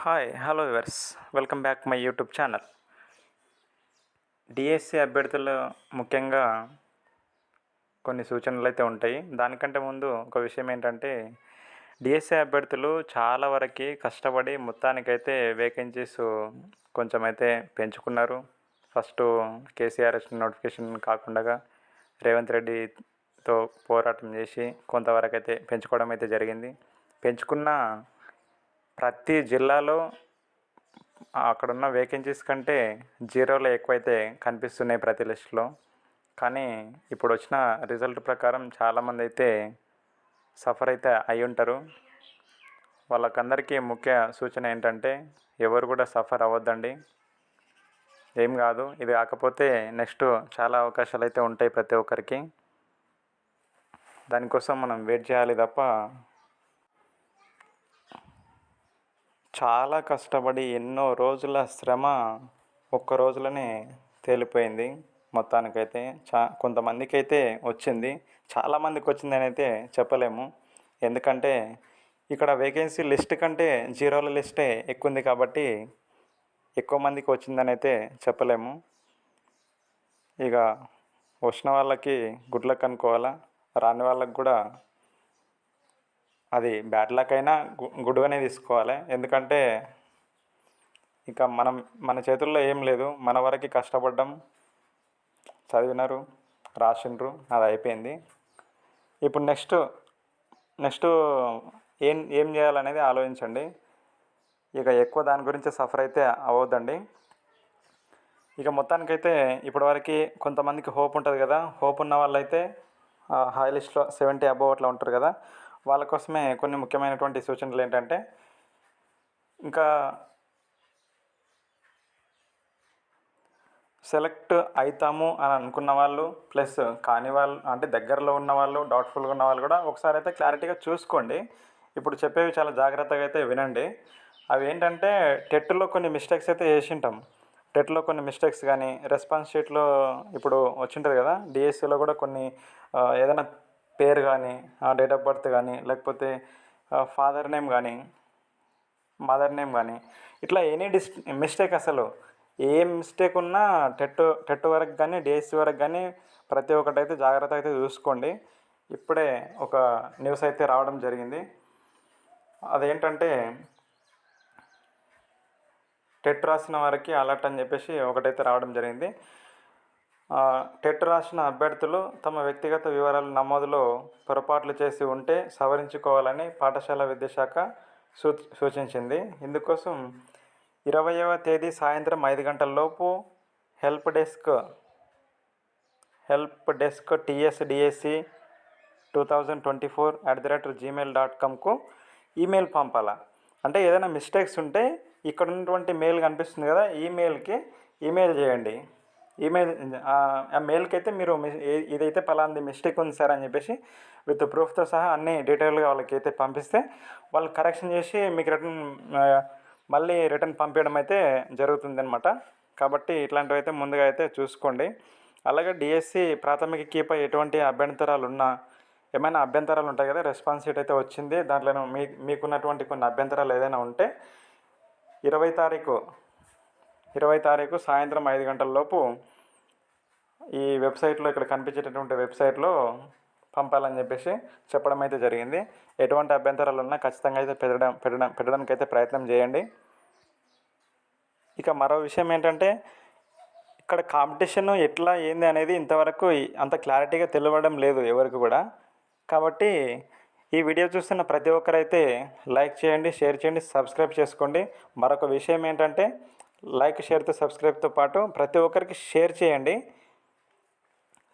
Hi hello viewers, welcome back my YouTube channel. DSC అభ్యర్థులు ముఖ్యంగా కొన్ని సూచనలు అయితే ఉంటాయి. దానికంటే ముందు ఒక విషయం ఏంటంటే, డిఎస్సి అభ్యర్థులు చాలా వరకు కష్టపడి మొత్తానికైతే వేకెన్సీస్ కొంచెం అయితే పెంచుకున్నారు. ఫస్ట్ కేసీఆర్ నోటిఫికేషన్ కాకుండా రేవంత్ రెడ్డితో పోరాటం చేసి కొంతవరకు అయితే పెంచుకోవడం అయితే జరిగింది. పెంచుకున్న ప్రతి జిల్లాలో అక్కడున్న వేకెన్సీస్ కంటే జీరోలే ఎక్కువైతే కనిపిస్తున్నాయి ప్రతి లిస్టులో. కానీ ఇప్పుడు వచ్చిన రిజల్ట్ ప్రకారం చాలామంది అయితే సఫర్ అయితే అయి ఉంటారు. వాళ్ళకందరికీ ముఖ్య సూచన ఏంటంటే, ఎవరు కూడా సఫర్ అవ్వద్దండి. ఏం కాదు, ఇది కాకపోతే నెక్స్ట్ చాలా అవకాశాలు అయితే ఉంటాయి ప్రతి ఒక్కరికి. దానికోసం మనం వెయిట్ చేయాలి తప్ప, చాలా కష్టపడి ఎన్నో రోజుల శ్రమ ఒక్క రోజులోనే తేలిపోయింది. మొత్తానికైతే కొంతమందికి అయితే వచ్చింది, చాలామందికి వచ్చిందని అయితే చెప్పలేము. ఎందుకంటే ఇక్కడ వేకెన్సీ లిస్ట్ కంటే జీరోల లిస్టే ఎక్కువ ఉంది కాబట్టి ఎక్కువ మందికి వచ్చిందని అయితే చెప్పలేము. ఇక వచ్చిన వాళ్ళకి గుడ్ లక్ అనుకోవాలా, రాని వాళ్ళకి కూడా అది బ్యాడ్ లక్ అయినా గుడ్గానే తీసుకోవాలి. ఎందుకంటే ఇక మన చేతుల్లో ఏం లేదు. మన వరకు కష్టపడ్డం, చదివినారు, రాసిండ్రు, అది అయిపోయింది. ఇప్పుడు నెక్స్ట్ ఏం చేయాలనేది ఆలోచించండి. ఇక ఎక్కువ దాని గురించి సఫర్ అయితే అవ్వద్దండి. ఇక మొత్తానికైతే ఇప్పటివరకు కొంతమందికి హోప్ ఉంటుంది కదా, హోప్ ఉన్న వాళ్ళైతే హై లిస్ట్లో 70 అబోవ్ అట్లా ఉంటారు కదా, వాళ్ళ కోసమే కొన్ని ముఖ్యమైనటువంటి సూచనలు ఏంటంటే, ఇంకా సెలెక్ట్ అవుతాము అని అనుకున్న వాళ్ళు ప్లస్ కాని వాళ్ళు, అంటే దగ్గరలో ఉన్న వాళ్ళు, డౌట్ఫుల్గా ఉన్న వాళ్ళు కూడా ఒకసారి అయితే క్లారిటీగా చూసుకోండి. ఇప్పుడు చెప్పేవి చాలా జాగ్రత్తగా అయితే వినండి. అవి ఏంటంటే, టెట్లో కొన్ని మిస్టేక్స్ అయితే చేసింటాం. టెట్లో కొన్ని మిస్టేక్స్ కానీ, రెస్పాన్స్ షీట్లో ఇప్పుడు వచ్చింటుంది కదా, డిఎస్సిలో కూడా కొన్ని ఏదైనా పేరు కానీ, డేట్ ఆఫ్ బర్త్ కానీ, లేకపోతే ఫాదర్ నేమ్ కానీ, మదర్ నేమ్ కానీ, ఇట్లా ఎనీ మిస్టేక్, అసలు ఏ మిస్టేక్ ఉన్నా టెట్ వరకు కానీ డిఎస్సి వరకు కానీ ప్రతి ఒక్కటి అయితే జాగ్రత్త అయితే చూసుకోండి. ఇప్పుడే ఒక న్యూస్ అయితే రావడం జరిగింది. అదేంటంటే, టెట్ రాసిన వారికి అలర్ట్ అని చెప్పేసి ఒకటైతే రావడం జరిగింది. టెట్ రాసిన అభ్యర్థులు తమ వ్యక్తిగత వివరాల నమోదులో పొరపాట్లు చేసి ఉంటే సవరించుకోవాలని పాఠశాల విద్యాశాఖ సూచించింది. ఇందుకోసం 20వ తేదీ సాయంత్రం 5 గంటలలోపు హెల్ప్ డెస్క్ TSDSE 2024@gmail.comకు ఈమెయిల్ పంపాలా. అంటే ఏదైనా మిస్టేక్స్ ఉంటే ఇక్కడ ఉన్నటువంటి మెయిల్ కనిపిస్తుంది కదా, ఈమెయిల్కి ఈమెయిల్ చేయండి. ఆ మెయిల్కి అయితే మీరు ఇదైతే పలాంది మిస్టేక్ ఉంది సార్ అని చెప్పేసి విత్ ప్రూఫ్తో సహా అన్ని డీటెయిల్గా వాళ్ళకి అయితే పంపిస్తే వాళ్ళు కరెక్షన్ చేసి మీకు రిటర్న్ పంపించడం అయితే జరుగుతుంది అనమాట. కాబట్టి ఇట్లాంటివి అయితే ముందుగా అయితే చూసుకోండి. అలాగే డిఎస్సి ప్రాథమిక కీపై ఎటువంటి అభ్యంతరాలు ఉన్నా, ఏమైనా అభ్యంతరాలు ఉంటాయి కదా, రెస్పాన్స్ షీట్ అయితే వచ్చింది, దాంట్లో మీకున్నటువంటి కొన్ని అభ్యంతరాలు ఏదైనా ఉంటే 20 తారీఖు సాయంత్రం 5 గంటలలోపు ఈ వెబ్సైట్లో, ఇక్కడ కనిపించేటటువంటి వెబ్సైట్లో పంపాలని చెప్పేసి చెప్పడం అయితే జరిగింది. ఎటువంటి అభ్యంతరాలు ఉన్నా ఖచ్చితంగా అయితే పెట్టడానికి అయితే ప్రయత్నం చేయండి. ఇక మరో విషయం ఏంటంటే, ఇక్కడ కాంపిటీషన్ ఎట్లా ఏంది అనేది ఇంతవరకు అంత క్లారిటీగా తెలియడం లేదు ఎవరికి కూడా. కాబట్టి ఈ వీడియో చూస్తున్న ప్రతి ఒక్కరైతే లైక్ చేయండి, షేర్ చేయండి, సబ్స్క్రైబ్ చేసుకోండి. మరొక విషయం ఏంటంటే, లైక్, షేర్తో సబ్స్క్రైబ్తో పాటు ప్రతి ఒక్కరికి షేర్ చేయండి.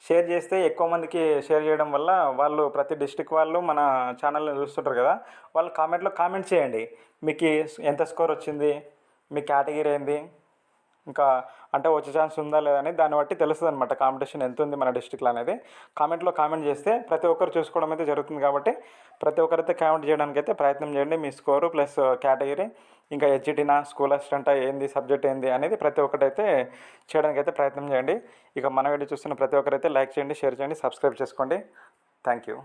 షేర్ చేస్తే ఎక్కువ మందికి షేర్ చేయడం వల్ల వాళ్ళు ప్రతి డిస్టిక్ వాళ్ళు మన ఛానల్ని చూస్తుంటారు కదా, వాళ్ళు కామెంట్లో కామెంట్ చేయండి. మీకు ఎంత స్కోర్ వచ్చింది, మీ కేటగిరీ ఏంది, ఇంకా అంటే వచ్చే ఛాన్స్ ఉందా లేదని దాన్ని బట్టి తెలుస్తుంది అనమాట కాంపిటీషన్ ఎంత ఉంది మన డిస్టిక్లో అనేది. కామెంట్లో కామెంట్ చేస్తే ప్రతి ఒక్కరు చూసుకోవడం అయితే జరుగుతుంది. కాబట్టి ప్రతి ఒక్కరైతే కామెంట్ చేయడానికి అయితే ప్రయత్నం చేయండి. మీ స్కోరు ప్లస్ కేటగిరీ, ఇంకా హెచ్జిటీనా, స్కూల్ అసిస్టెంటా, ఏంది సబ్జెక్ట్ ఏంది అనేది ప్రతి ఒక్కటైతే చేయడానికి అయితే ప్రయత్నం చేయండి. ఇక మన వీడియో చూస్తున్న ప్రతి ఒక్కరైతే లైక్ చేయండి, షేర్ చేయండి, సబ్స్క్రైబ్ చేసుకోండి. Thank you.